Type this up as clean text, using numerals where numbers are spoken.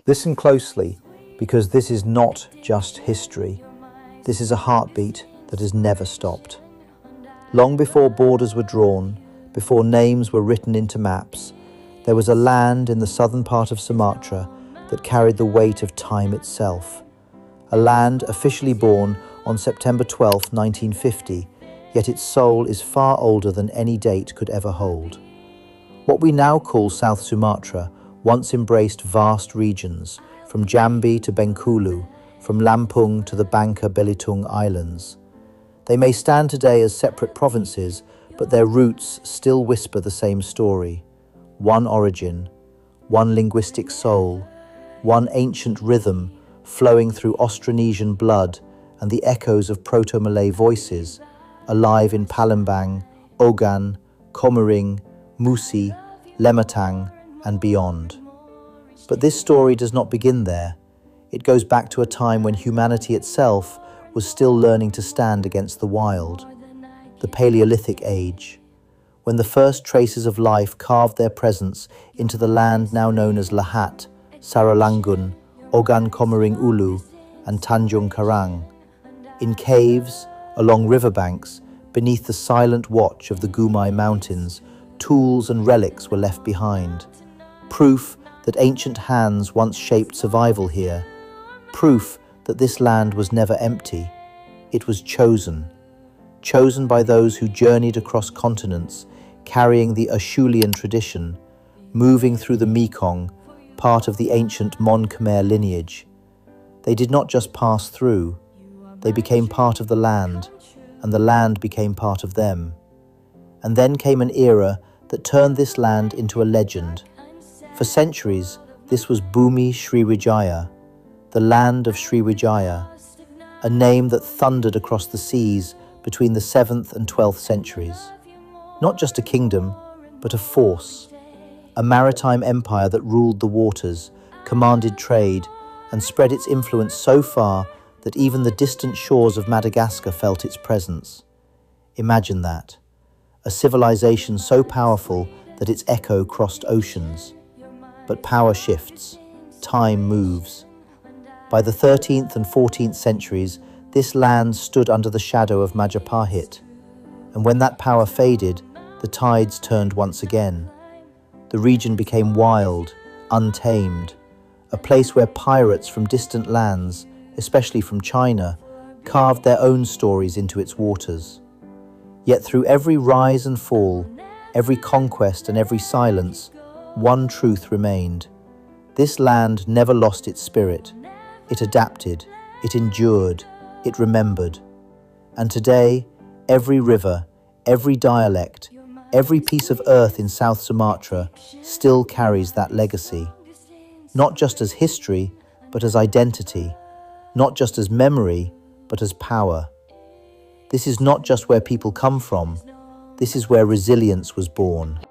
Listen closely, because this is not just history. This is a heartbeat that has never stopped. Long before borders were drawn, before names were written into maps, there was a land in the southern part of Sumatra that carried the weight of time itself. A land officially born on September 12, 1950, yet its soul is far older than any date could ever hold. What we now call South Sumatra once embraced vast regions, from Jambi to Bengkulu, from Lampung to the Bangka Belitung Islands. They may stand today as separate provinces, but their roots still whisper the same story. One origin, one linguistic soul, one ancient rhythm flowing through Austronesian blood and the echoes of Proto-Malay voices, alive in Palembang, Ogan, Komering, Musi, Lematang, and beyond. But this story does not begin there. It goes back to a time when humanity itself was still learning to stand against the wild, the Paleolithic age, when the first traces of life carved their presence into the land now known as Lahat, Saralangun, Ogan Komering Ulu, and Tanjung Karang. In caves, along riverbanks, beneath the silent watch of the Gumai Mountains, tools and relics were left behind. Proof that ancient hands once shaped survival here. Proof that this land was never empty. It was chosen. Chosen by those who journeyed across continents, carrying the Acheulean tradition, moving through the Mekong, part of the ancient Mon Khmer lineage. They did not just pass through, they became part of the land, and the land became part of them. And then came an era that turned this land into a legend. For centuries, this was Bumi Sriwijaya, the land of Sriwijaya, a name that thundered across the seas between the 7th and 12th centuries. Not just a kingdom, but a force, a maritime empire that ruled the waters, commanded trade, and spread its influence so far that even the distant shores of Madagascar felt its presence. Imagine that, a civilization so powerful that its echo crossed oceans. But power shifts, time moves. By the 13th and 14th centuries, this land stood under the shadow of Majapahit, and when that power faded, the tides turned once again. The region became wild, untamed, a place where pirates from distant lands, especially from China, carved their own stories into its waters. Yet through every rise and fall, every conquest and every silence, one truth remained. This land never lost its spirit. It adapted, it endured, it remembered. And today, every river, every dialect, every piece of earth in South Sumatra still carries that legacy. Not just as history, but as identity. Not just as memory, but as power. This is not just where people come from. This is where resilience was born.